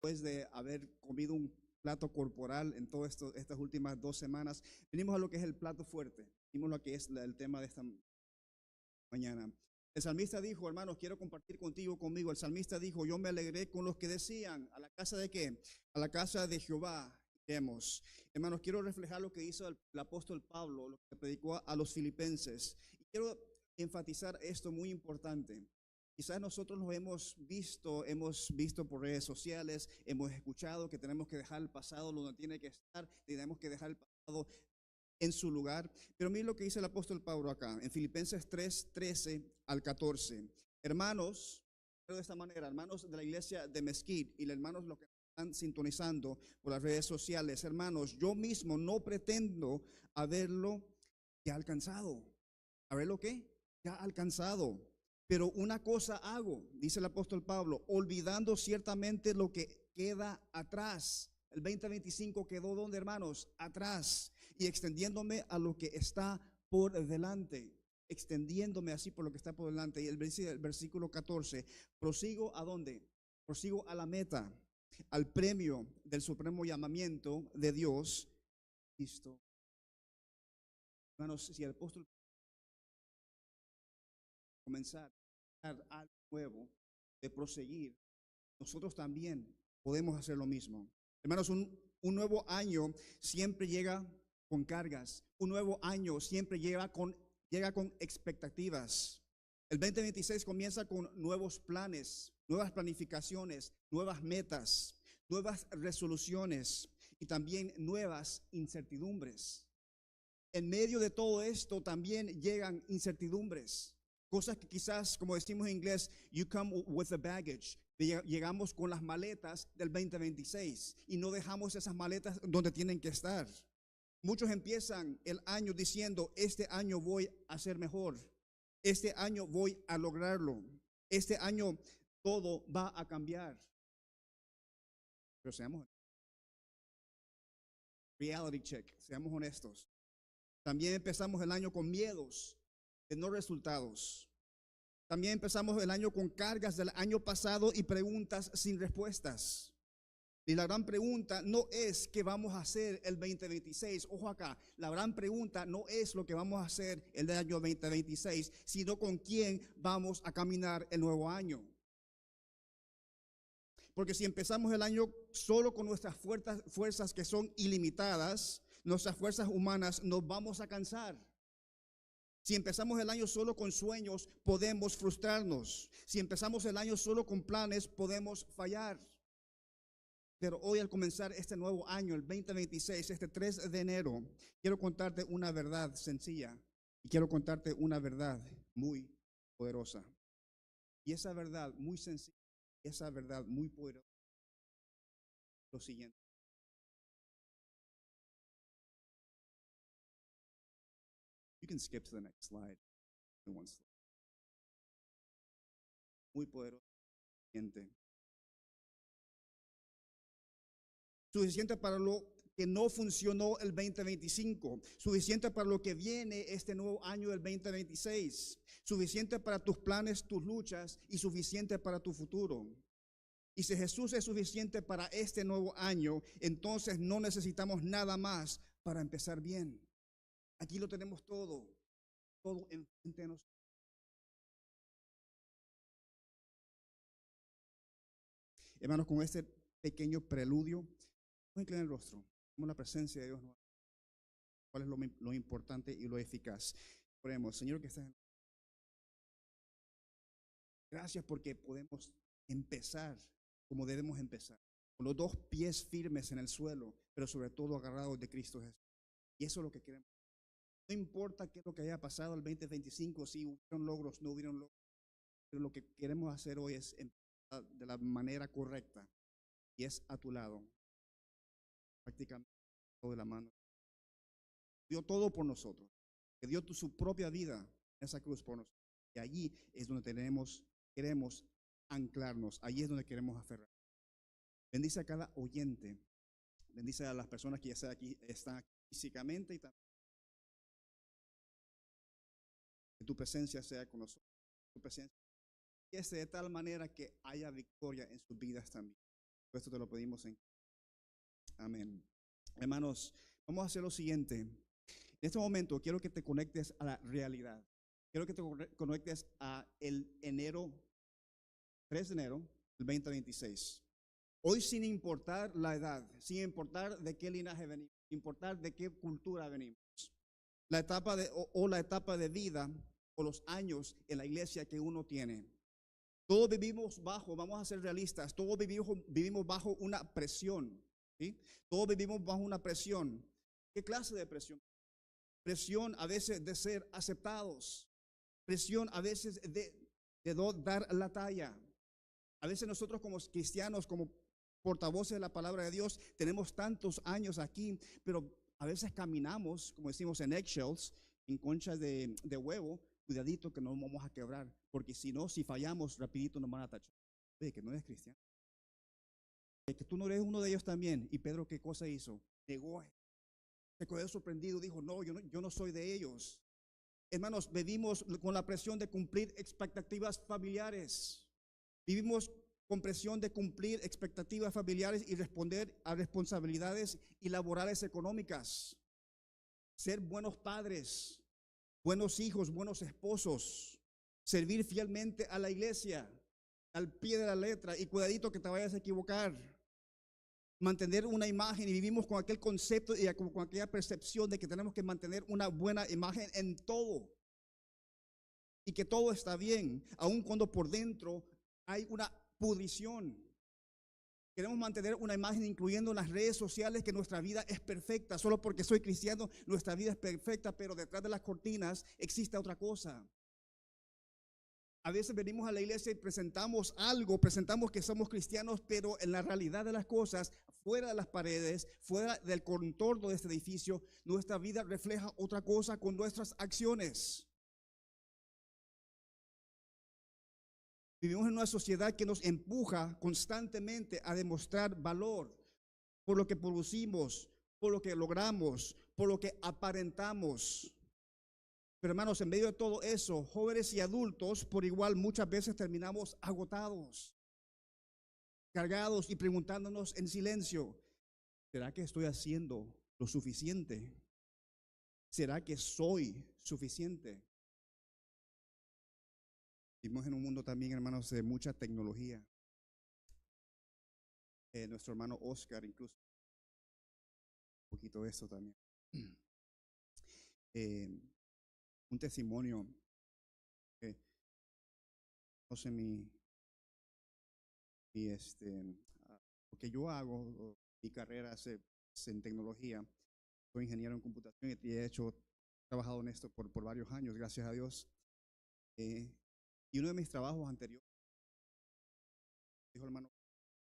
después de haber comido un plato corporal en todas estas últimas 2 semanas, venimos a lo que es el plato fuerte, venimos a lo que es el tema de esta mañana. El salmista dijo, hermanos, quiero compartir conmigo. El salmista dijo, yo me alegré con los que decían, ¿a la casa de qué? A la casa de Jehová iremos. Hermanos, quiero reflejar lo que hizo el apóstol Pablo, lo que predicó a los filipenses. Y quiero enfatizar esto muy importante. Quizás nosotros lo hemos visto por redes sociales, hemos escuchado que tenemos que dejar el pasado donde tiene que estar, tenemos que dejar el pasado en su lugar. Pero miren lo que dice el apóstol Pablo acá, en Filipenses 3:13 al 14. Hermanos, de esta manera, hermanos de la iglesia de Mesquite y hermanos los que están sintonizando por las redes sociales, hermanos, yo mismo no pretendo haberlo ya alcanzado. ¿Haberlo qué? Ya alcanzado. Pero una cosa hago, dice el apóstol Pablo, olvidando ciertamente lo que queda atrás. El 2025 quedó donde, hermanos, atrás, y extendiéndome a lo que está por delante, extendiéndome así por lo que está por delante. Y el versículo 14, prosigo a dónde? Prosigo a la meta, al premio del supremo llamamiento de Dios. Listo. Hermanos, si el apóstol comenzar algo nuevo, de proseguir, nosotros también podemos hacer lo mismo. Hermanos, un nuevo año siempre llega con cargas. Un nuevo año siempre llega con expectativas. El 2026 comienza con nuevos planes, nuevas planificaciones, nuevas metas, nuevas resoluciones y también nuevas incertidumbres. En medio de todo esto también llegan incertidumbres. Cosas que quizás, como decimos en inglés, you come with the baggage. Llegamos con las maletas del 2026 y no dejamos esas maletas donde tienen que estar. Muchos empiezan el año diciendo, este año voy a ser mejor. Este año voy a lograrlo. Este año todo va a cambiar. Pero seamos reality check, seamos honestos. También empezamos el año con miedos de no resultados. También empezamos el año con cargas del año pasado y preguntas sin respuestas. Y la gran pregunta no es qué vamos a hacer el 2026. Ojo acá, la gran pregunta no es lo que vamos a hacer el año 2026, sino con quién vamos a caminar el nuevo año. Porque si empezamos el año solo con nuestras fuerzas que son ilimitadas, nuestras fuerzas humanas, nos vamos a cansar. Si empezamos el año solo con sueños, podemos frustrarnos. Si empezamos el año solo con planes, podemos fallar. Pero hoy, al comenzar este nuevo año, el 2026, este 3 de enero, quiero contarte una verdad sencilla y quiero contarte una verdad muy poderosa. Y esa verdad muy sencilla, esa verdad muy poderosa, lo siguiente. You can skip to the next slide. One slide. Muy poderoso. Suficiente para lo que no funcionó el 2025, suficiente para lo que viene este nuevo año del 2026, suficiente para tus planes, tus luchas y suficiente para tu futuro. Y si Jesús es suficiente para este nuevo año, entonces no necesitamos nada más para empezar bien. Aquí lo tenemos todo enfrente de nosotros. Hermanos, con este pequeño preludio, vamos a inclinar el rostro, como la presencia de Dios. ¿Cuál es lo importante y lo eficaz? Oremos, Señor que estás en... Gracias porque podemos empezar como debemos empezar, con los dos pies firmes en el suelo, pero sobre todo agarrados de Cristo Jesús. Y eso es lo que queremos. No importa qué es lo que haya pasado el 2025, si hubieron logros, no hubieron logros, pero lo que queremos hacer hoy es empezar de la manera correcta, y es a tu lado, prácticamente todo de la mano. Dio todo por nosotros, que dio su propia vida en esa cruz por nosotros. Y allí es donde queremos anclarnos, allí es donde queremos aferrar. Bendice a cada oyente, bendice a las personas que ya están aquí físicamente y también que tu presencia sea con nosotros, tu presencia, y de tal manera que haya victoria en sus vidas también. Esto te lo pedimos en amén. Hermanos, vamos a hacer lo siguiente. En este momento quiero que te conectes a la realidad. Quiero que te conectes a el 3 de enero del 2026. Hoy, sin importar la edad, sin importar de qué linaje venimos, sin importar de qué cultura venimos, la etapa o la etapa de vida o los años en la iglesia que uno tiene. Todos vivimos bajo, vamos a ser realistas, todos vivimos bajo una presión, ¿sí? Todos vivimos bajo una presión. ¿Qué clase de presión? Presión a veces de ser aceptados, presión a veces de dar la talla. A veces nosotros como cristianos, como portavoces de la palabra de Dios, tenemos tantos años aquí, pero a veces caminamos, como decimos, en eggshells, en conchas de huevo. Cuidadito que no vamos a quebrar, porque si no, si fallamos, rapidito nos van a tachar. Oye, que no eres cristiano, que tú no eres uno de ellos también. Y Pedro, ¿qué cosa hizo? Negó, se quedó sorprendido, dijo, no, yo no soy de ellos. Hermanos, vivimos con la presión de cumplir expectativas familiares. Vivimos con presión de cumplir expectativas familiares y responder a responsabilidades y laborales económicas. Ser buenos padres, buenos hijos, buenos esposos, servir fielmente a la iglesia, al pie de la letra, y cuidadito que te vayas a equivocar. Mantener una imagen, y vivimos con aquel concepto y con aquella percepción de que tenemos que mantener una buena imagen en todo y que todo está bien, aun cuando por dentro hay una pudrición. Queremos mantener una imagen, incluyendo en las redes sociales, que nuestra vida es perfecta. Solo porque soy cristiano, nuestra vida es perfecta, pero detrás de las cortinas existe otra cosa. A veces venimos a la iglesia y presentamos algo, presentamos que somos cristianos, pero en la realidad de las cosas, fuera de las paredes, fuera del contorno de este edificio, nuestra vida refleja otra cosa con nuestras acciones. Vivimos en una sociedad que nos empuja constantemente a demostrar valor por lo que producimos, por lo que logramos, por lo que aparentamos. Pero hermanos, en medio de todo eso, jóvenes y adultos por igual muchas veces terminamos agotados, cargados y preguntándonos en silencio, ¿será que estoy haciendo lo suficiente? ¿Será que soy suficiente? Vivimos en un mundo también, hermanos, de mucha tecnología. Nuestro hermano Oscar, incluso, un poquito de esto también. Un testimonio. No sé, lo que yo hago, mi carrera es en tecnología. Soy ingeniero en computación y he trabajado en esto por varios años, gracias a Dios. Y uno de mis trabajos anteriores, dijo hermano,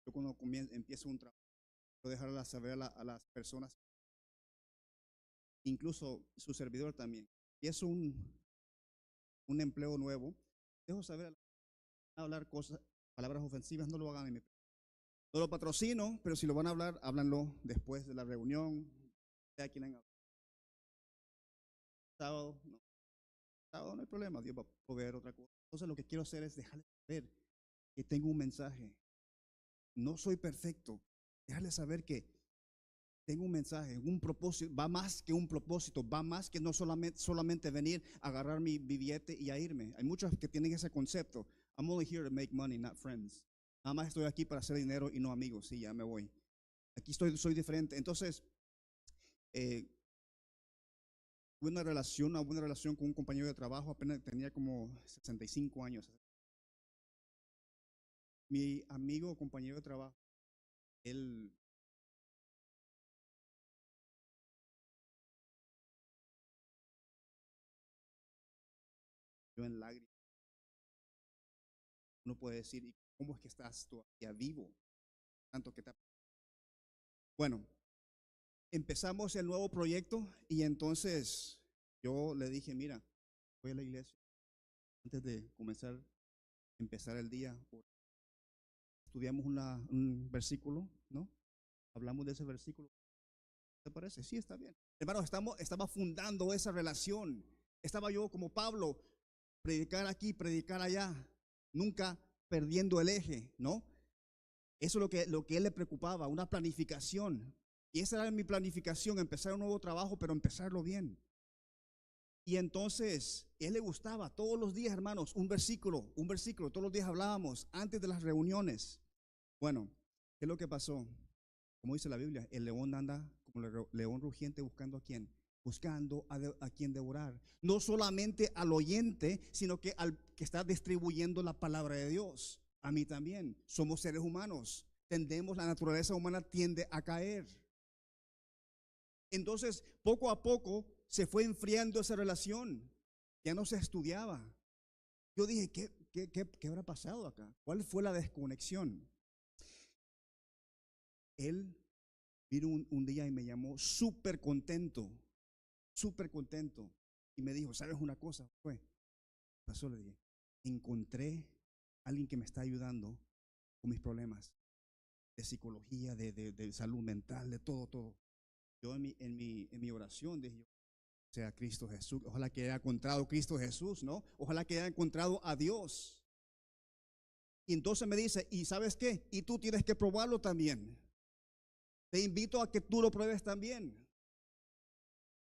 yo cuando empiezo un trabajo, quiero dejarla saber a las personas, incluso su servidor también. Y es un empleo nuevo, dejo saber a hablar palabras ofensivas, no lo hagan en mi. No lo patrocino, pero si lo van a hablar, háblanlo después de la reunión. Aquí en sábado, no. Sábado no hay problema, Dios va a proveer otra cosa. Entonces lo que quiero hacer es dejarles saber que tengo un mensaje. No soy perfecto. Dejarles saber que tengo un mensaje, un propósito. Va más que un propósito, va más que no solamente venir a agarrar mi billete y a irme. Hay muchos que tienen ese concepto. I'm only here to make money, not friends. Nada más estoy aquí para hacer dinero y no amigos. Sí, ya me voy. Aquí soy diferente. Entonces, tuve una buena relación con un compañero de trabajo, apenas tenía como 65 años. Mi amigo, compañero de trabajo, él yo en lágrimas. Uno puede decir, ¿y cómo es que estás todavía vivo? Tanto que Bueno, empezamos el nuevo proyecto y entonces yo le dije, mira, voy a la iglesia. Antes de empezar el día, estudiamos un versículo, ¿no? Hablamos de ese versículo. ¿Te parece? Sí, está bien. Hermano, estaba fundando esa relación. Estaba yo como Pablo, predicar aquí, predicar allá, nunca perdiendo el eje, ¿no? Eso es lo que él le preocupaba, una planificación. Y esa era mi planificación, empezar un nuevo trabajo, pero empezarlo bien. Y entonces, él le gustaba todos los días, hermanos, un versículo, todos los días hablábamos antes de las reuniones. Bueno, ¿qué es lo que pasó? Como dice la Biblia, el león anda como el león rugiente buscando a quién, buscando a quien devorar. No solamente al oyente, sino que al que está distribuyendo la palabra de Dios. A mí también. Somos seres humanos. La naturaleza humana tiende a caer. Entonces, poco a poco se fue enfriando esa relación. Ya no se estudiaba. Yo dije, ¿qué habrá pasado acá? ¿Cuál fue la desconexión? Él vino un día y me llamó súper contento, y me dijo, ¿sabes una cosa? Pasó, le dije, encontré a alguien que me está ayudando con mis problemas de psicología, de salud mental, de todo. Yo en mi oración dije, sea Cristo Jesús, ojalá que haya encontrado Cristo Jesús, ¿no? Ojalá que haya encontrado a Dios. Y entonces me dice, ¿y sabes qué? Y tú tienes que probarlo también. Te invito a que tú lo pruebes también.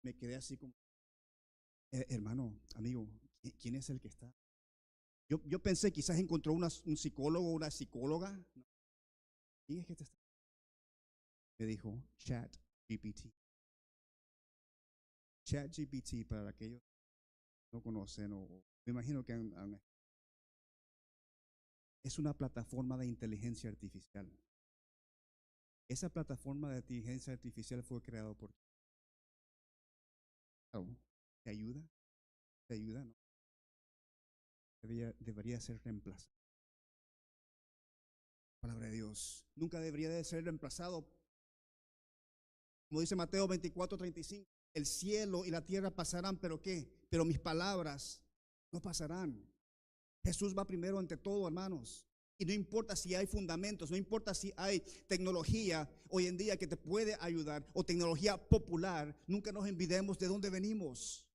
Me quedé así como, hermano, amigo, ¿quién es el que está? Yo pensé quizás encontró un psicólogo o una psicóloga. ¿Quién es que te está? Me dijo ChatGPT. ChatGPT, para aquellos que no conocen, o me imagino que es una plataforma de inteligencia artificial. Esa plataforma de inteligencia artificial fue creada por ¿te ayuda? ¿Te ayuda? No. Debería ser reemplazado. Palabra de Dios. Nunca debería de ser reemplazado. Como dice Mateo 24:35, el cielo y la tierra pasarán, pero ¿qué? Pero mis palabras no pasarán. Jesús va primero ante todo, hermanos. Y no importa si hay fundamentos, no importa si hay tecnología hoy en día que te puede ayudar o tecnología popular, nunca nos olvidemos de dónde venimos.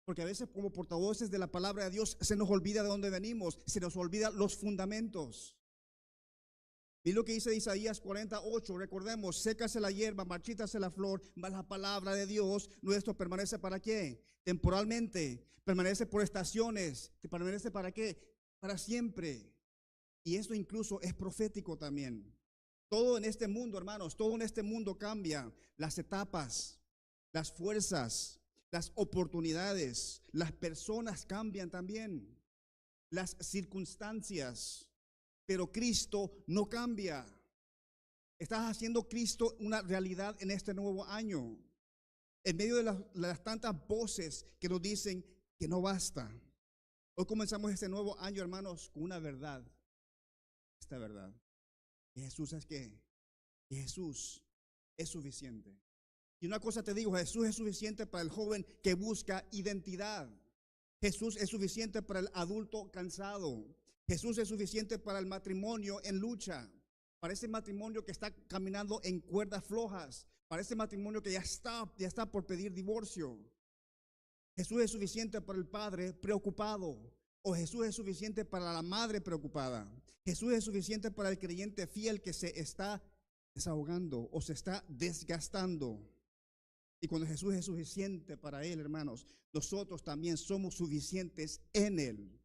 Porque a veces como portavoces de la palabra de Dios se nos olvida de dónde venimos, se nos olvida los fundamentos. Y lo que dice Isaías 48, recordemos, sécase la hierba, marchítase la flor, mas la palabra de Dios nuestro permanece ¿para qué? Temporalmente, permanece por estaciones, permanece ¿para qué? Para siempre. Y esto incluso es profético también. Todo en este mundo, hermanos, todo en este mundo cambia. Las etapas, las fuerzas, las oportunidades, las personas cambian también. Las circunstancias. Pero Cristo no cambia. Estás haciendo Cristo una realidad en este nuevo año. En medio de las tantas voces que nos dicen que no basta. Hoy comenzamos este nuevo año, hermanos, con una verdad. Esta verdad. Jesús es que Jesús es suficiente. Y una cosa te digo, Jesús es suficiente para el joven que busca identidad. Jesús es suficiente para el adulto cansado. Jesús es suficiente para el matrimonio en lucha, para ese matrimonio que está caminando en cuerdas flojas, para ese matrimonio que ya está por pedir divorcio. Jesús es suficiente para el padre preocupado, o Jesús es suficiente para la madre preocupada. Jesús es suficiente para el creyente fiel que se está desahogando o se está desgastando. Y cuando Jesús es suficiente para él, hermanos, nosotros también somos suficientes en él.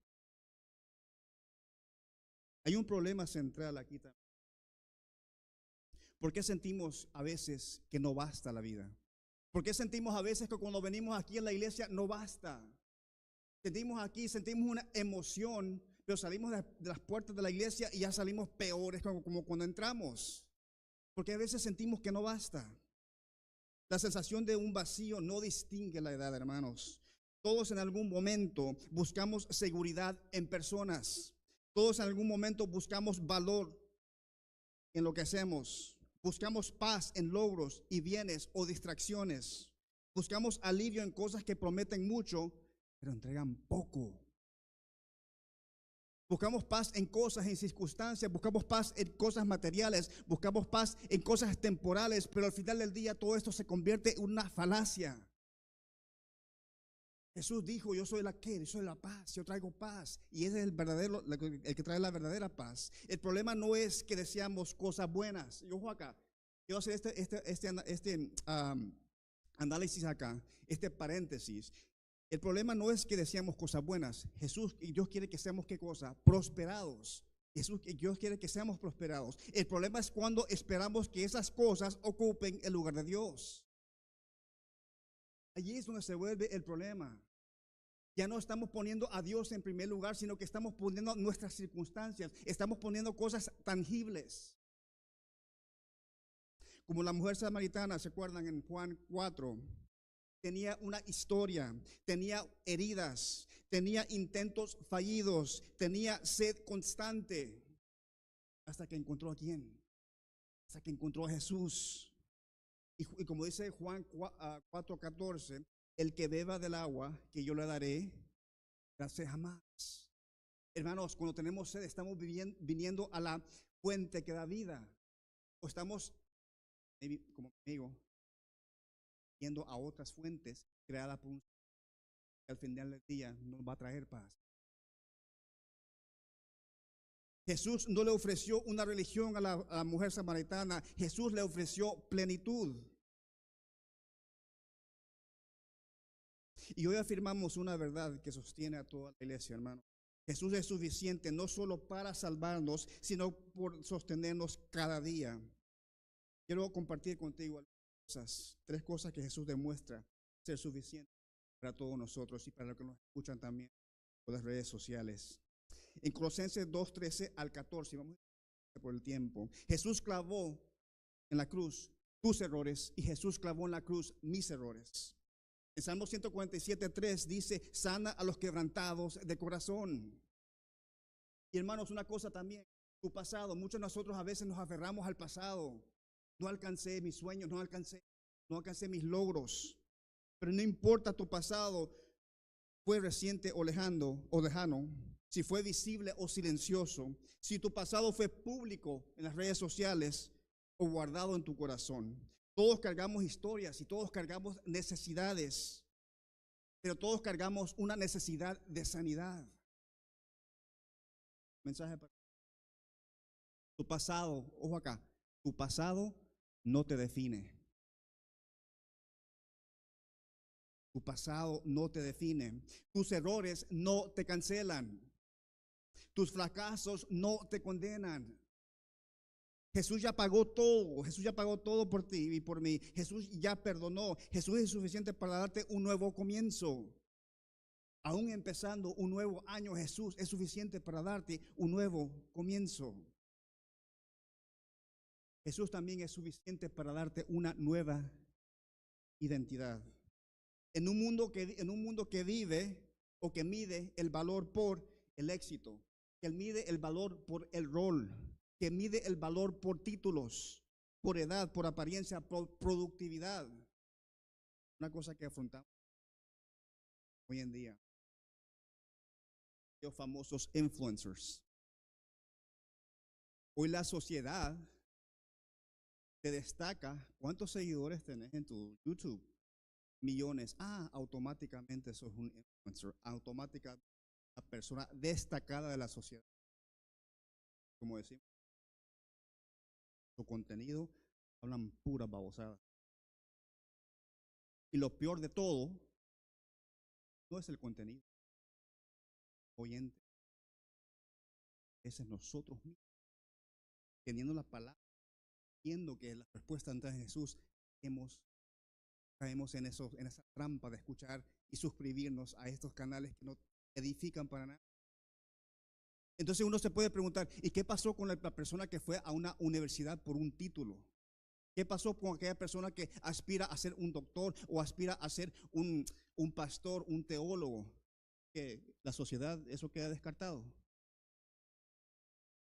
Hay un problema central aquí también. ¿Por qué sentimos a veces que no basta la vida? ¿Por qué sentimos a veces que cuando venimos aquí en la iglesia no basta? Sentimos una emoción, pero salimos de las puertas de la iglesia y ya salimos peores como cuando entramos. Porque a veces sentimos que no basta. La sensación de un vacío no distingue la edad, hermanos. Todos en algún momento buscamos seguridad en personas. Todos en algún momento buscamos valor en lo que hacemos. Buscamos paz en logros y bienes o distracciones. Buscamos alivio en cosas que prometen mucho, pero entregan poco. Buscamos paz en cosas, en circunstancias, buscamos paz en cosas materiales, buscamos paz en cosas temporales, pero al final del día todo esto se convierte en una falacia. Jesús dijo, yo soy yo soy la paz, yo traigo paz. Y ese es el verdadero, el que trae la verdadera paz. El problema no es que deseamos cosas buenas. Y ojo acá, quiero hacer análisis acá, este paréntesis. El problema no es que deseamos cosas buenas. Jesús y Dios quiere que seamos, ¿qué cosa? Prosperados. Dios quiere que seamos prosperados. El problema es cuando esperamos que esas cosas ocupen el lugar de Dios. Allí es donde se vuelve el problema. Ya no estamos poniendo a Dios en primer lugar, sino que estamos poniendo nuestras circunstancias. Estamos poniendo cosas tangibles. Como la mujer samaritana, ¿se acuerdan en Juan 4? Tenía una historia, tenía heridas, tenía intentos fallidos, tenía sed constante. Hasta que encontró a quién? Hasta que encontró a Jesús. Y como dice Juan 4:14, el que beba del agua que yo le daré, la sed jamás. Hermanos, cuando tenemos sed, estamos viniendo a la fuente que da vida. O estamos, como amigo, yendo a otras fuentes creadas por un que al final del día nos va a traer paz. Jesús no le ofreció una religión a la mujer samaritana. Jesús le ofreció plenitud. Y hoy afirmamos una verdad que sostiene a toda la iglesia, hermano. Jesús es suficiente no solo para salvarnos, sino por sostenernos cada día. Quiero compartir contigo tres cosas que Jesús demuestra ser suficiente para todos nosotros y para los que nos escuchan también por las redes sociales. En Colosenses 2:13 al 14, vamos a por el tiempo. Jesús clavó en la cruz tus errores y Jesús clavó en la cruz mis errores. En Salmo 147:3 dice, sana a los quebrantados de corazón. Y hermanos, una cosa también, tu pasado, muchos de nosotros a veces nos aferramos al pasado. No alcancé mis sueños, no alcancé mis logros. Pero no importa tu pasado, fue reciente o lejano, si fue visible o silencioso, si tu pasado fue público en las redes sociales o guardado en tu corazón. Todos cargamos historias y todos cargamos necesidades, pero todos cargamos una necesidad de sanidad. Mensaje para tu pasado, ojo acá, tu pasado no te define. Tu pasado no te define. Tus errores no te cancelan. Tus fracasos no te condenan. Jesús ya pagó todo. Jesús ya pagó todo por ti y por mí. Jesús ya perdonó. Jesús es suficiente para darte un nuevo comienzo. Aún empezando un nuevo año, Jesús es suficiente para darte un nuevo comienzo. Jesús también es suficiente para darte una nueva identidad. En un mundo que vive o que mide el valor por el éxito, que mide el valor por el rol, que mide el valor por títulos, por edad, por apariencia, por productividad. Una cosa que afrontamos hoy en día, los famosos influencers. Hoy la sociedad te destaca cuántos seguidores tenés en tu YouTube. Millones. Automáticamente sos un influencer. Automáticamente la persona destacada de la sociedad. Como decimos, su contenido hablan pura babosada. Y lo peor de todo no es el contenido. Oyente. Ese es nosotros mismos. Teniendo la palabra, viendo que la respuesta ante Jesús, caemos en esa trampa de escuchar y suscribirnos a estos canales que no edifican para nada. Entonces uno se puede preguntar, ¿y qué pasó con la persona que fue a una universidad por un título? ¿Qué pasó con aquella persona que aspira a ser un doctor o aspira a ser un pastor, un teólogo? Que la sociedad, eso queda descartado.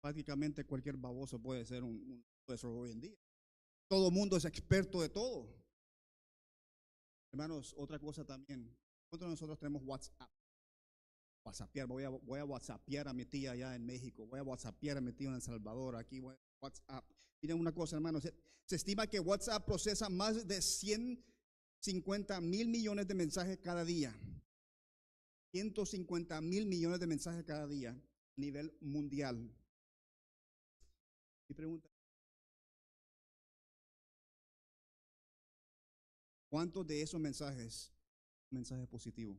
Prácticamente cualquier baboso puede ser un profesor hoy en día. Todo el mundo es experto de todo. Hermanos, otra cosa también. ¿Cuántos de nosotros tenemos WhatsApp? WhatsAppear, voy a WhatsAppear a mi tía allá en México, voy a WhatsAppear a mi tío en El Salvador, aquí voy a WhatsApp. Miren una cosa, hermanos, se estima que WhatsApp procesa más de 150 mil millones de mensajes cada día. 150.000 millones de mensajes cada día a nivel mundial. Mi pregunta, ¿cuántos de esos mensajes positivos?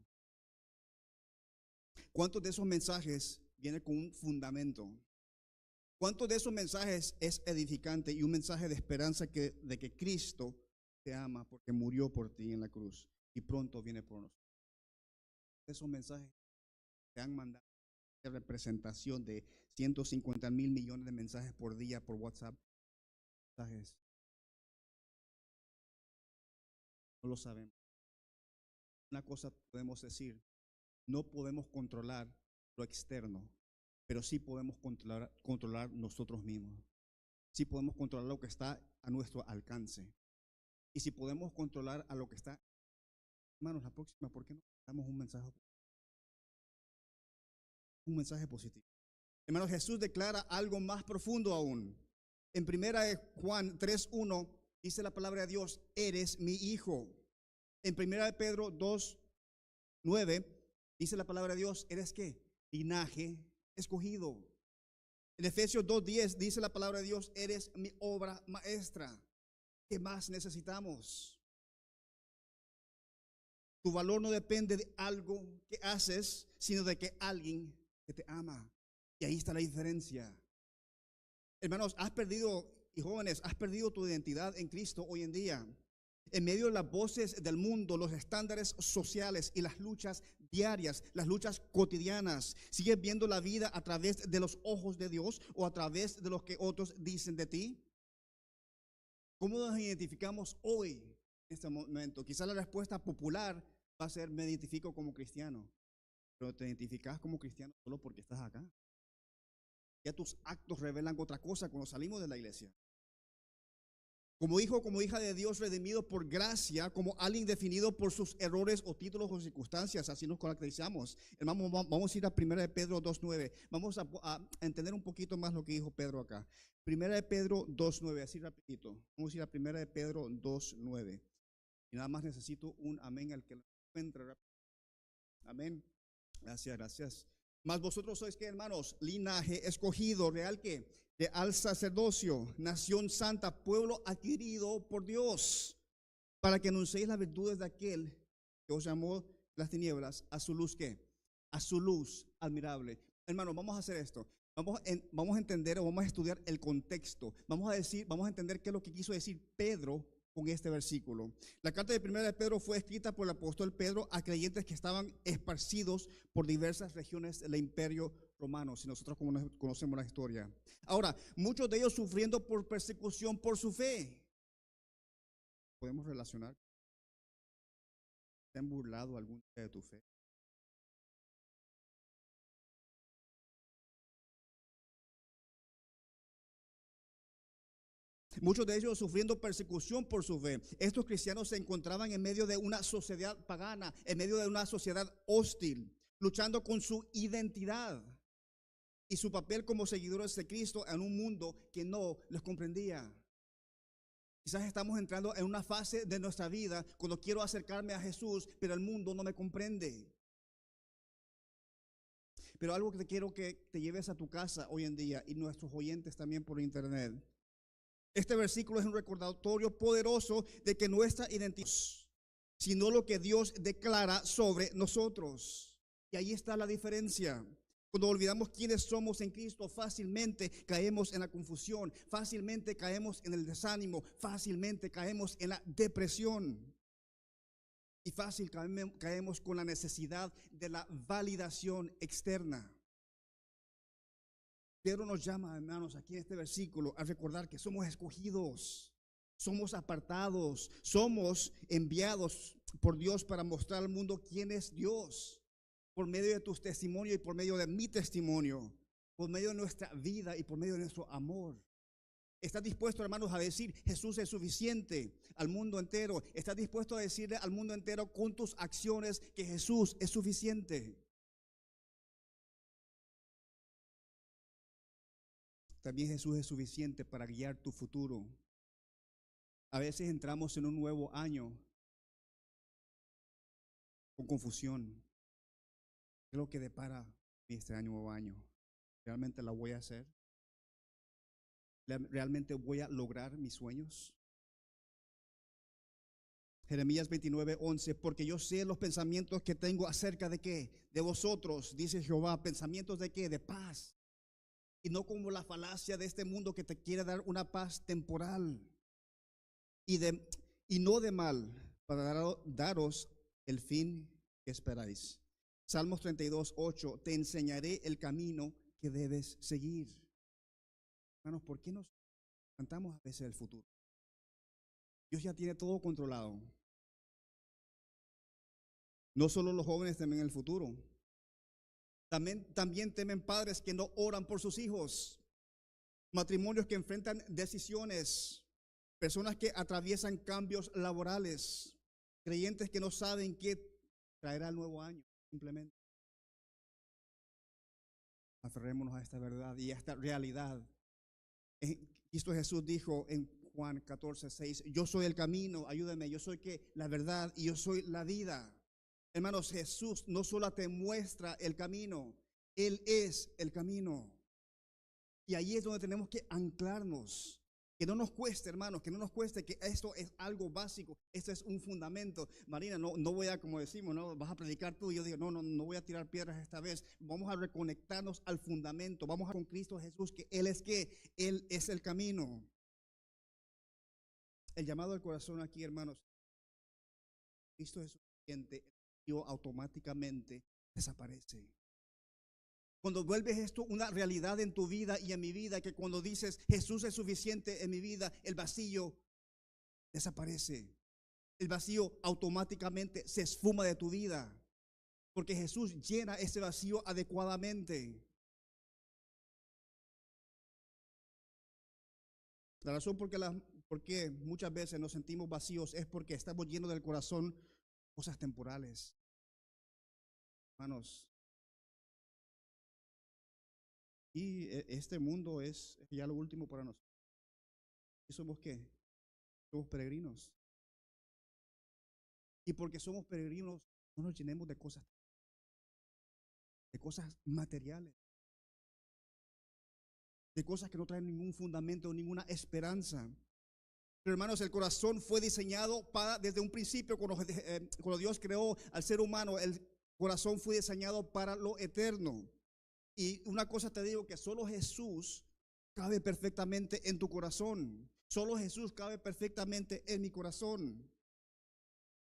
¿Cuántos de esos mensajes vienen con un fundamento? ¿Cuántos de esos mensajes es edificante y un mensaje de esperanza de que Cristo te ama porque murió por ti en la cruz y pronto viene por nosotros? Esos mensajes te han mandado representación de 150.000 millones de mensajes por día por WhatsApp. Mensajes, no lo sabemos. Una cosa podemos decir, no podemos controlar lo externo, pero sí podemos controlar nosotros mismos. Sí podemos controlar lo que está a nuestro alcance. Y si podemos controlar a lo que está, hermanos, la próxima, ¿por qué no damos un mensaje? Un mensaje positivo. Hermanos, Jesús declara algo más profundo aún. En 1 Juan 3:1 dice la palabra de Dios, eres mi hijo. En 1 Pedro 2:9 dice la palabra de Dios, ¿eres qué? Linaje escogido. En Efesios 2:10 dice la palabra de Dios, eres mi obra maestra. ¿Qué más necesitamos? Tu valor no depende de algo que haces, sino de que alguien que te ama. Y ahí está la diferencia. Hermanos, y jóvenes, has perdido tu identidad en Cristo hoy en día. En medio de las voces del mundo, los estándares sociales y las luchas diarias, las luchas cotidianas, ¿sigues viendo la vida a través de los ojos de Dios o a través de lo que otros dicen de ti? ¿Cómo nos identificamos hoy, en este momento? Quizás la respuesta popular va a ser, me identifico como cristiano, pero te identificas como cristiano solo porque estás acá. Ya tus actos revelan otra cosa cuando salimos de la iglesia. Como hijo, como hija de Dios, redimido por gracia, como alguien definido por sus errores o títulos o circunstancias, así nos caracterizamos. Hermano, vamos a ir a 1 Pedro 2:9. Vamos a entender un poquito más lo que dijo Pedro acá. 1 Pedro 2:9, así rapidito. Vamos a ir a 1 Pedro 2:9. Y nada más necesito un amén al que lo encuentre. Amén. Gracias, gracias. Mas vosotros sois, ¿qué, hermanos? Linaje escogido, real que al sacerdocio, nación santa, pueblo adquirido por Dios, para que anunciéis las virtudes de aquel que os llamó las tinieblas a su luz, ¿qué? A su luz admirable. Hermanos, vamos a hacer esto. Vamos a entender o vamos a estudiar el contexto. Vamos a entender qué es lo que quiso decir Pedro con este versículo. La carta de 1 Pedro fue escrita por el apóstol Pedro a creyentes que estaban esparcidos por diversas regiones del imperio romano, si nosotros conocemos la historia. Ahora, muchos de ellos sufriendo por persecución por su fe. ¿Podemos relacionar? ¿Te han burlado algún día de tu fe? Muchos de ellos sufriendo persecución por su fe. Estos cristianos se encontraban en medio de una sociedad pagana, en medio de una sociedad hostil, luchando con su identidad y su papel como seguidores de Cristo en un mundo que no los comprendía. Quizás estamos entrando en una fase de nuestra vida cuando quiero acercarme a Jesús, pero el mundo no me comprende. Pero algo que te quiero que te lleves a tu casa hoy en día y nuestros oyentes también por internet. Este versículo es un recordatorio poderoso de que nuestra identidad, sino lo que Dios declara sobre nosotros. Y ahí está la diferencia. Cuando olvidamos quiénes somos en Cristo, fácilmente caemos en la confusión, fácilmente caemos en el desánimo, fácilmente caemos en la depresión. Y fácil caemos con la necesidad de la validación externa. Pedro nos llama, hermanos, aquí en este versículo a recordar que somos escogidos, somos apartados, somos enviados por Dios para mostrar al mundo quién es Dios, por medio de tus testimonios y por medio de mi testimonio, por medio de nuestra vida y por medio de nuestro amor. ¿Estás dispuesto, hermanos, a decir Jesús es suficiente al mundo entero? ¿Estás dispuesto a decirle al mundo entero con tus acciones que Jesús es suficiente? También Jesús es suficiente para guiar tu futuro. A veces entramos en un nuevo año con confusión, ¿Qué es lo que depara este año nuevo año? ¿Realmente la voy a hacer? ¿Realmente voy a lograr mis sueños? Jeremías 29:11, porque yo sé los pensamientos que tengo acerca de qué, de vosotros, dice Jehová, pensamientos de qué, de paz, y no como la falacia de este mundo que te quiere dar una paz temporal y, y no de mal, para daros el fin que esperáis. Salmos 32:8, te enseñaré el camino que debes seguir. Hermanos, ¿por qué nos cantamos a veces el futuro? Dios ya tiene todo controlado. No solo los jóvenes temen el futuro, también temen padres que no oran por sus hijos, matrimonios que enfrentan decisiones, personas que atraviesan cambios laborales, creyentes que no saben qué traerá el nuevo año. Simplemente aferrémonos a esta verdad y a esta realidad. Cristo Jesús dijo en Juan 14:6, yo soy el camino, ayúdame, yo soy la verdad y yo soy la vida. Hermanos, Jesús no solo te muestra el camino, Él es el camino. Y ahí es donde tenemos que anclarnos. Que no nos cueste, hermanos, que no nos cueste, que esto es algo básico, esto es un fundamento. Marina, no voy a, como decimos, no vas a predicar tú. Y yo digo, no voy a tirar piedras esta vez. Vamos a reconectarnos al fundamento. Vamos a con Cristo Jesús, que Él es el camino. El llamado al corazón aquí, hermanos, Cristo es suficiente, automáticamente desaparece. Cuando vuelves esto una realidad en tu vida y en mi vida, que cuando dices Jesús es suficiente en mi vida, el vacío desaparece. El vacío automáticamente se esfuma de tu vida, porque Jesús llena ese vacío adecuadamente. La razón por qué muchas veces nos sentimos vacíos es porque estamos llenos del corazón cosas temporales. Hermanos, y este mundo es ya lo último para nosotros. ¿Y somos qué? Somos peregrinos. Y porque somos peregrinos, no nos llenemos de cosas materiales, de cosas que no traen ningún fundamento, ninguna esperanza. Pero hermanos, el corazón fue diseñado desde un principio, cuando Dios creó al ser humano, el corazón fue diseñado para lo eterno. Y una cosa te digo, que solo Jesús cabe perfectamente en tu corazón. Solo Jesús cabe perfectamente en mi corazón.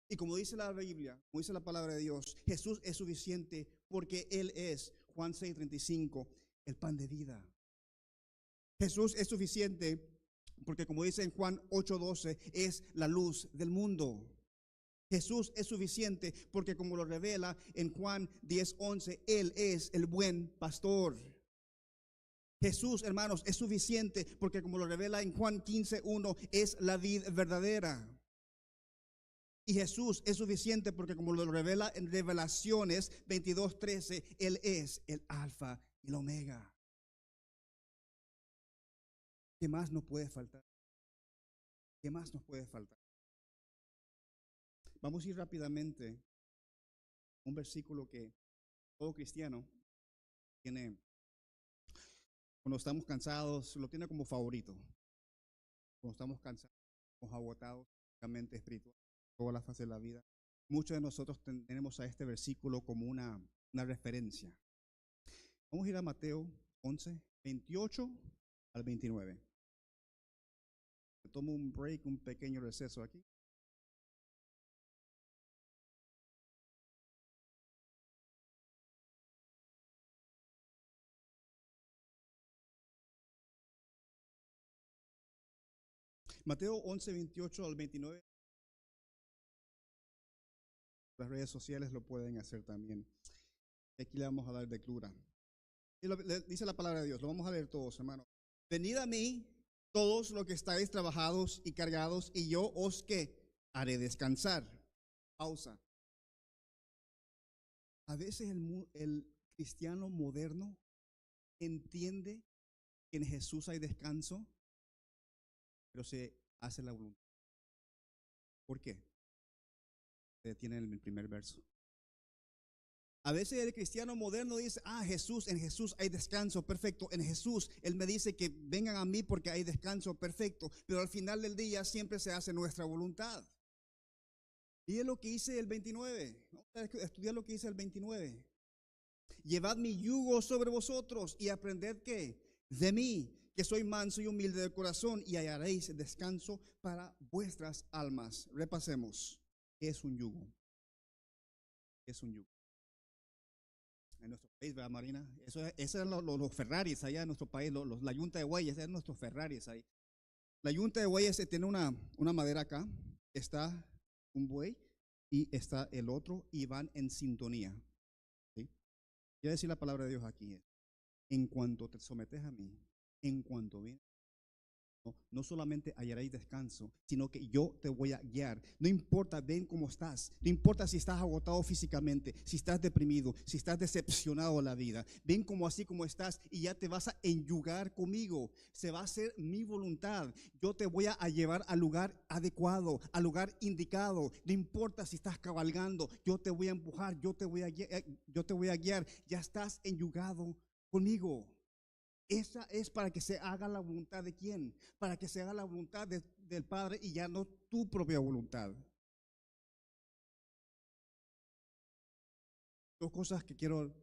Y como dice la Biblia, como dice la palabra de Dios, Jesús es suficiente porque Él es, Juan 6:35, el pan de vida. Jesús es suficiente porque, como dice en Juan 8:12, es la luz del mundo. Jesús es suficiente porque, como lo revela en Juan 10:11, Él es el buen pastor. Jesús, hermanos, es suficiente porque, como lo revela en Juan 15:1, es la vid verdadera. Y Jesús es suficiente porque, como lo revela en Revelaciones 22:13, Él es el alfa y el omega. ¿Qué más nos puede faltar? ¿Qué más nos puede faltar? Vamos a ir rápidamente a un versículo que todo cristiano tiene, cuando estamos cansados, lo tiene como favorito. Cuando estamos cansados, estamos agotados, físicamente, espiritual, todas las fases de la vida. Muchos de nosotros tenemos a este versículo como una referencia. Vamos a ir a Mateo 11:28 al 29. Tomo un break, un pequeño receso aquí. Mateo 11:28 al 29. Las redes sociales lo pueden hacer también. Aquí le vamos a dar lectura. Y dice la palabra de Dios, lo vamos a leer todos, hermanos. Venid a mí, todos los que estáis trabajados y cargados, y yo os que haré descansar. Pausa. A veces el cristiano moderno entiende que en Jesús hay descanso, pero se hace la voluntad. ¿Por qué? Se detiene en el primer verso. A veces el cristiano moderno dice, Jesús, en Jesús hay descanso, perfecto. En Jesús, Él me dice que vengan a mí porque hay descanso, perfecto. Pero al final del día siempre se hace nuestra voluntad. Y es lo que dice el 29. Vamos a estudiar lo que dice el 29. Llevad mi yugo sobre vosotros y aprended ¿qué? De mí, que soy manso y humilde de corazón, y hallaréis descanso para vuestras almas. Repasemos. ¿Qué es un yugo? ¿Qué es un yugo? En nuestro país, ¿verdad, Marina? Esos eran los Ferraris allá en nuestro país, la yunta de bueyes, eran nuestros Ferraris ahí. La yunta de bueyes tiene una madera acá, está un buey y está el otro y van en sintonía. ¿Sí? Quiere decir la palabra de Dios aquí. En cuanto te sometes a mí, en cuanto vienes, no solamente hallaréis descanso, sino que yo te voy a guiar. No importa, ven cómo estás. No importa si estás agotado físicamente, si estás deprimido, si estás decepcionado de la vida. Ven como así como estás y ya te vas a enyugar conmigo. Se va a hacer mi voluntad. Yo te voy a llevar al lugar adecuado, al lugar indicado. No importa si estás cabalgando, yo te voy a empujar, yo te voy a guiar. Ya estás enyugado conmigo. Esa es para que se haga la voluntad de quién, para que se haga la voluntad del Padre y ya no tu propia voluntad. Dos cosas que quiero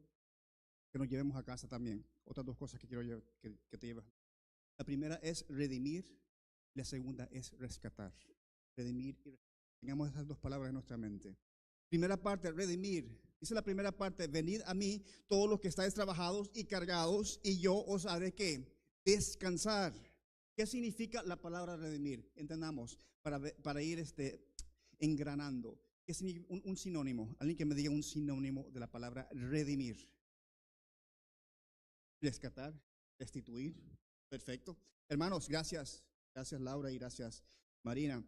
que nos llevemos a casa también. Otras dos cosas que quiero que te lleves. La primera es redimir, la segunda es rescatar. Redimir y rescatar. Tengamos esas dos palabras en nuestra mente. Primera parte, redimir. Dice la primera parte, venid a mí todos los que estáis trabajados y cargados y yo os haré ¿qué? Descansar. ¿Qué significa la palabra redimir? Entendamos, para ir engranando. ¿Qué significa un sinónimo? Alguien que me diga un sinónimo de la palabra redimir. Rescatar, restituir. Perfecto. Hermanos, gracias. Gracias Laura y gracias Marina.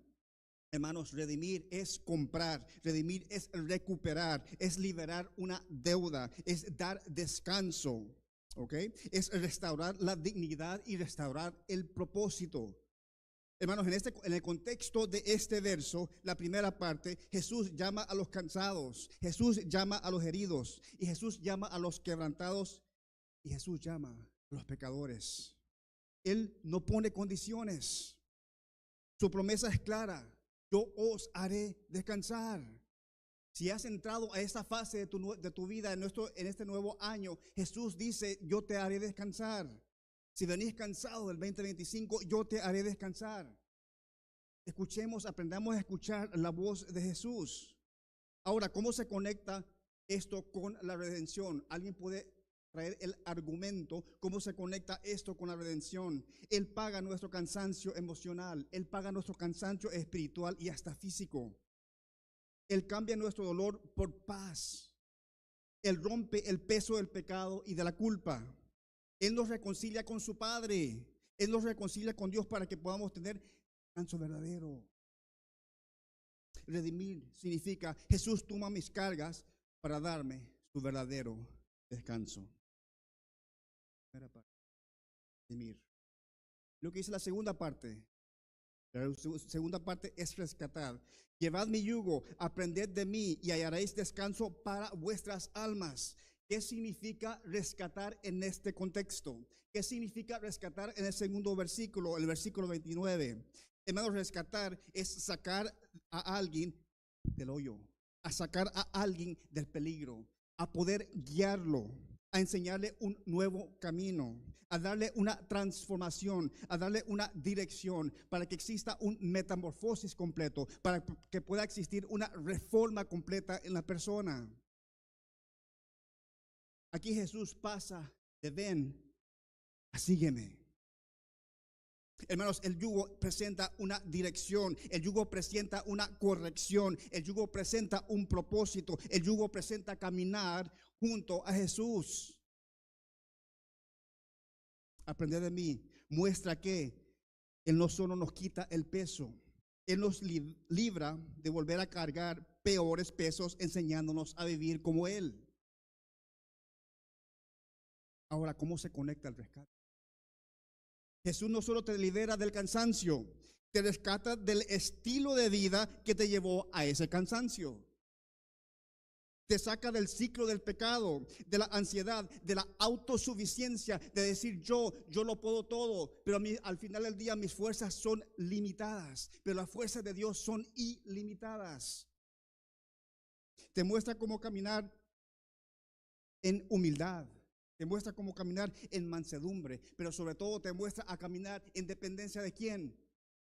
Hermanos, redimir es comprar, redimir es recuperar, es liberar una deuda, es dar descanso, ¿ok? Es restaurar la dignidad y restaurar el propósito. Hermanos, en el contexto de este verso, la primera parte, Jesús llama a los cansados, Jesús llama a los heridos, y Jesús llama a los quebrantados, y Jesús llama a los pecadores. Él no pone condiciones. Su promesa es clara. Yo os haré descansar. Si has entrado a esta fase de tu vida en este nuevo año, Jesús dice, yo te haré descansar. Si venís cansado del 2025, yo te haré descansar. Escuchemos, aprendamos a escuchar la voz de Jesús. Ahora, ¿cómo se conecta esto con la redención? ¿Alguien puede traer el argumento? ¿Cómo se conecta esto con la redención? Él paga nuestro cansancio emocional, Él paga nuestro cansancio espiritual y hasta físico. Él cambia nuestro dolor por paz. Él rompe el peso del pecado y de la culpa. Él nos reconcilia con su Padre. Él nos reconcilia con Dios para que podamos tener descanso verdadero. Redimir significa Jesús toma mis cargas para darme su verdadero descanso. Redimir. Lo que dice la segunda parte. La segunda parte es rescatar. Llevad mi yugo, aprended de mí y hallaréis descanso para vuestras almas. ¿Qué significa rescatar en este contexto? ¿Qué significa rescatar en el segundo versículo, el versículo 29? Hermanos, rescatar es sacar a alguien del hoyo, a sacar a alguien del peligro, a poder guiarlo, a enseñarle un nuevo camino, a darle una transformación, a darle una dirección para que exista un metamorfosis completo, para que pueda existir una reforma completa en la persona. Aquí Jesús pasa de ven a sígueme. Hermanos, el yugo presenta una dirección, el yugo presenta una corrección, el yugo presenta un propósito, el yugo presenta caminar junto a Jesús. Aprender de mí muestra que Él no solo nos quita el peso, Él nos libra de volver a cargar peores pesos, enseñándonos a vivir como Él. Ahora, ¿cómo se conecta el rescate? Jesús no solo te libera del cansancio, te rescata del estilo de vida que te llevó a ese cansancio. Te saca del ciclo del pecado, de la ansiedad, de la autosuficiencia, de decir yo lo puedo todo, pero al final del día mis fuerzas son limitadas, pero las fuerzas de Dios son ilimitadas. Te muestra cómo caminar en humildad, te muestra cómo caminar en mansedumbre, pero sobre todo te muestra a caminar en dependencia ¿de quién?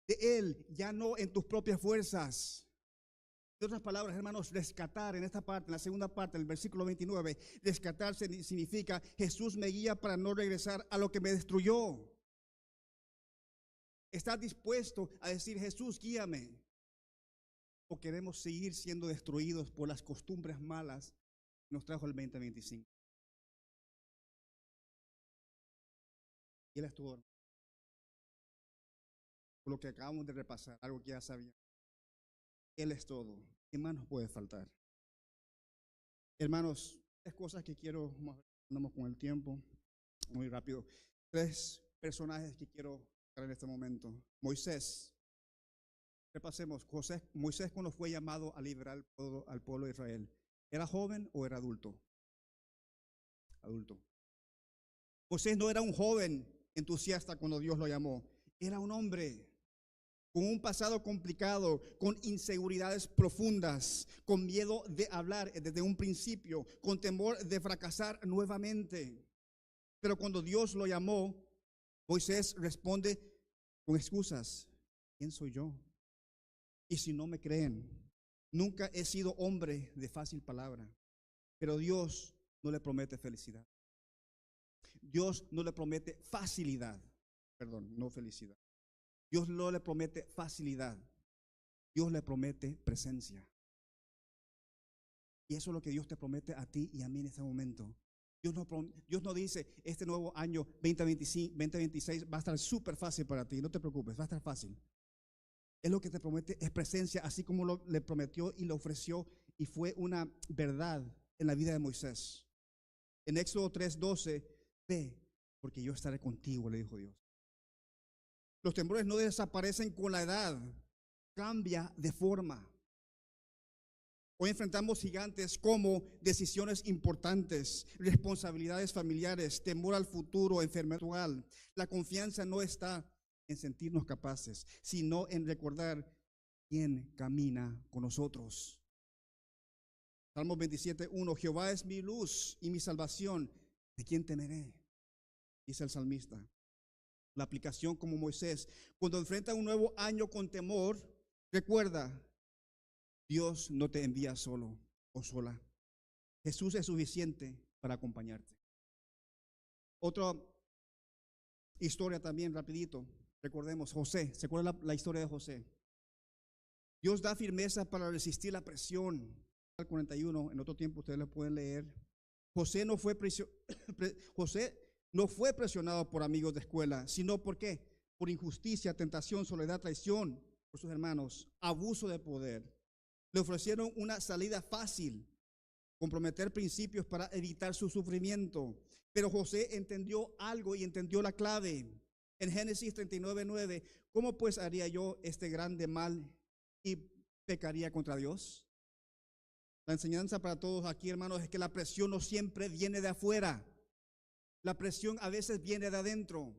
De Él, ya no en tus propias fuerzas. De otras palabras, hermanos, rescatar en esta parte, en la segunda parte del versículo 29, rescatar significa Jesús me guía para no regresar a lo que me destruyó. ¿Estás dispuesto a decir, Jesús, guíame? ¿O queremos seguir siendo destruidos por las costumbres malas que nos trajo el 2025? Y Él estuvo, por lo que acabamos de repasar, algo que ya sabía. Él es todo. ¿Qué más nos puede faltar? Hermanos, tres cosas que quiero, andamos con el tiempo, muy rápido. Tres personajes que quiero tocar en este momento. Moisés. Repasemos. Moisés cuando fue llamado a liberar al pueblo de Israel, ¿era joven o era adulto? Adulto. Moisés no era un joven entusiasta cuando Dios lo llamó. Era un hombre con un pasado complicado, con inseguridades profundas, con miedo de hablar desde un principio, con temor de fracasar nuevamente. Pero cuando Dios lo llamó, Moisés responde con excusas. ¿Quién soy yo? Y si no me creen, nunca he sido hombre de fácil palabra, pero Dios no le promete felicidad. Dios no le promete facilidad, perdón, no felicidad. Dios no le promete facilidad, Dios le promete presencia. Y eso es lo que Dios te promete a ti y a mí en este momento. Dios no dice, este nuevo año 2026 va a estar súper fácil para ti, no te preocupes, va a estar fácil. Es lo que te promete, es presencia, así como le prometió y le ofreció, y fue una verdad en la vida de Moisés. En Éxodo 3:12, ve, porque yo estaré contigo, le dijo Dios. Los temores no desaparecen con la edad, cambia de forma. Hoy enfrentamos gigantes como decisiones importantes, responsabilidades familiares, temor al futuro, enfermedad actual. La confianza no está en sentirnos capaces, sino en recordar quién camina con nosotros. Salmos 27:1, Jehová es mi luz y mi salvación, ¿de quién temeré? Dice el salmista. La aplicación como Moisés, cuando enfrenta un nuevo año con temor, recuerda, Dios no te envía solo o sola. Jesús es suficiente para acompañarte. Otra historia también, rapidito. Recordemos, José, ¿se acuerda la historia de José? Dios da firmeza para resistir la presión. Al 41, en otro tiempo ustedes lo pueden leer. José no fue presionado por amigos de escuela, sino ¿por qué? Por injusticia, tentación, soledad, traición por sus hermanos, abuso de poder. Le ofrecieron una salida fácil, comprometer principios para evitar su sufrimiento. Pero José entendió algo y entendió la clave. En Génesis 39:9, ¿cómo pues haría yo este grande mal y pecaría contra Dios? La enseñanza para todos aquí, hermanos, es que la presión no siempre viene de afuera. La presión a veces viene de adentro.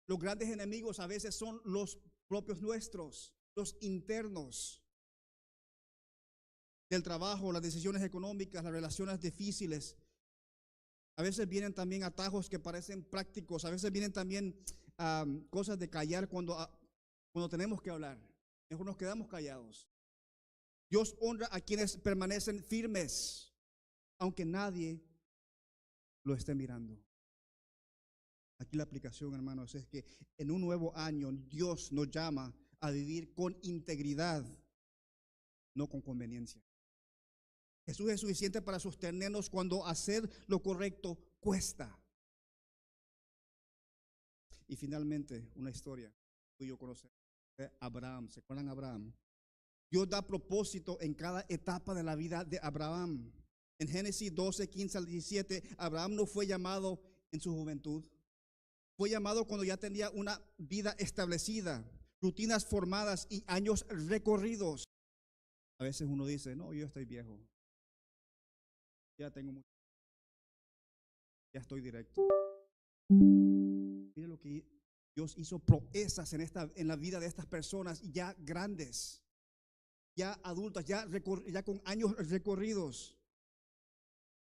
Los grandes enemigos a veces son los propios nuestros, los internos. Del trabajo, las decisiones económicas, las relaciones difíciles. A veces vienen también atajos que parecen prácticos. A veces vienen también cosas de callar cuando tenemos que hablar. Mejor nos quedamos callados. Dios honra a quienes permanecen firmes, aunque nadie lo esté mirando. Aquí la aplicación, hermanos, es que en un nuevo año Dios nos llama a vivir con integridad, no con conveniencia. Jesús es suficiente para sostenernos cuando hacer lo correcto cuesta. Y finalmente, una historia que yo conozco de Abraham. ¿Se acuerdan de Abraham? Dios da propósito en cada etapa de la vida de Abraham. En Génesis 12:15-17, Abraham no fue llamado en su juventud. Fue llamado cuando ya tenía una vida establecida, rutinas formadas y años recorridos. A veces uno dice, no, yo estoy viejo. Ya tengo mucho, ya estoy directo. Mire lo que Dios hizo proezas en la vida de estas personas ya grandes, ya adultas, ya con años recorridos.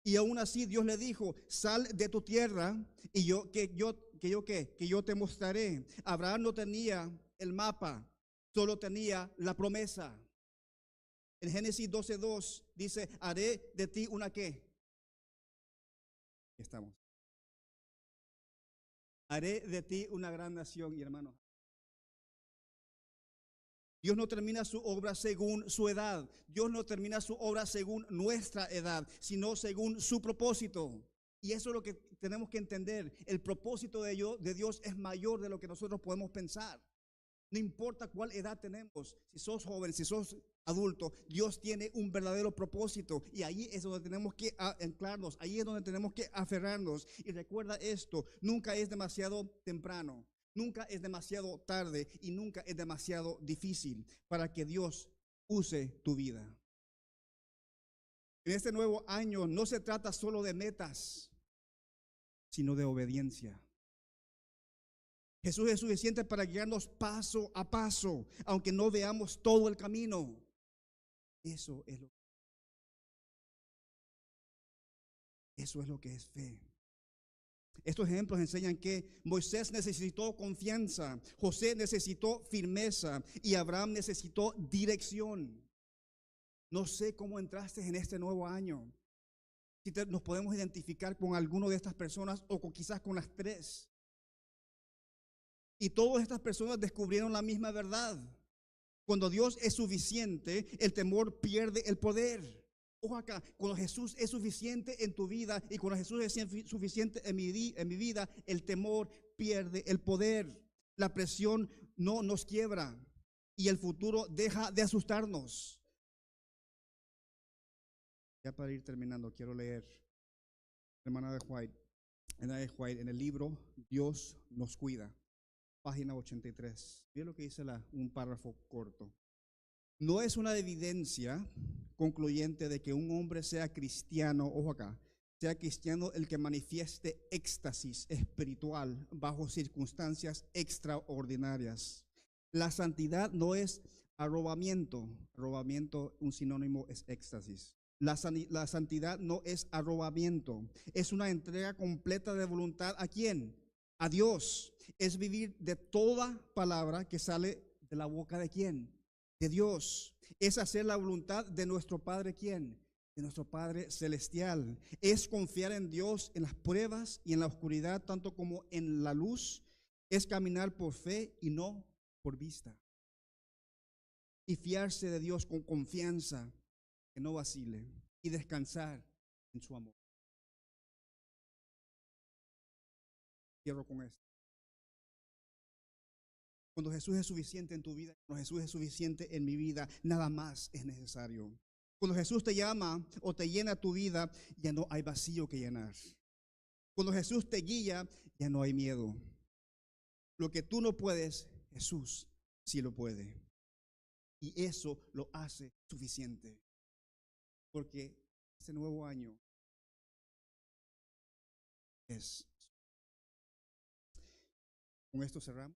Y aún así Dios le dijo: sal de tu tierra y yo te mostraré. Abraham no tenía el mapa, solo tenía la promesa. En Génesis 12:2 dice: haré de ti una ¿qué? Aquí estamos. Haré de ti una gran nación, y hermano. Dios no termina su obra según su edad. Dios no termina su obra según nuestra edad, sino según su propósito. Y eso es lo que tenemos que entender. El propósito de Dios es mayor de lo que nosotros podemos pensar. No importa cuál edad tenemos, si sos joven, si sos adulto, Dios tiene un verdadero propósito. Y ahí es donde tenemos que anclarnos, ahí es donde tenemos que aferrarnos. Y recuerda esto: nunca es demasiado temprano, nunca es demasiado tarde y nunca es demasiado difícil para que Dios use tu vida. En este nuevo año no se trata solo de metas, sino de obediencia. Jesús es suficiente para guiarnos paso a paso, aunque no veamos todo el camino. Eso es lo que es fe. Estos ejemplos enseñan que Moisés necesitó confianza, José necesitó firmeza y Abraham necesitó dirección. No sé cómo entraste en este nuevo año. Si nos podemos identificar con alguno de estas personas o quizás con las tres. Y todas estas personas descubrieron la misma verdad. Cuando Dios es suficiente, el temor pierde el poder. Ojo acá: cuando Jesús es suficiente en tu vida y cuando Jesús es suficiente en mi vida, el temor pierde el poder. La presión no nos quiebra y el futuro deja de asustarnos. Ya para ir terminando, quiero leer hermana de White, en el libro Dios nos cuida, página 83. Mira lo que dice un párrafo corto. No es una evidencia concluyente de que un hombre sea cristiano, ojo acá, sea cristiano el que manifieste éxtasis espiritual bajo circunstancias extraordinarias. La santidad no es arrobamiento, un sinónimo es éxtasis. La santidad no es arrobamiento, es una entrega completa de voluntad. ¿A quién? A Dios. Es vivir de toda palabra que sale de la boca de quién? De Dios. Es hacer la voluntad de nuestro Padre. ¿Quién? De nuestro Padre celestial. Es confiar en Dios en las pruebas y en la oscuridad, tanto como en la luz. Es caminar por fe y no por vista. Y fiarse de Dios con confianza, que no vacile, y descansar en su amor. Cierro con esto. Cuando Jesús es suficiente en tu vida, cuando Jesús es suficiente en mi vida, nada más es necesario. Cuando Jesús te llama o te llena tu vida, ya no hay vacío que llenar. Cuando Jesús te guía, ya no hay miedo. Lo que tú no puedes, Jesús sí lo puede. Y eso lo hace suficiente. Porque este nuevo año es. Con esto cerramos.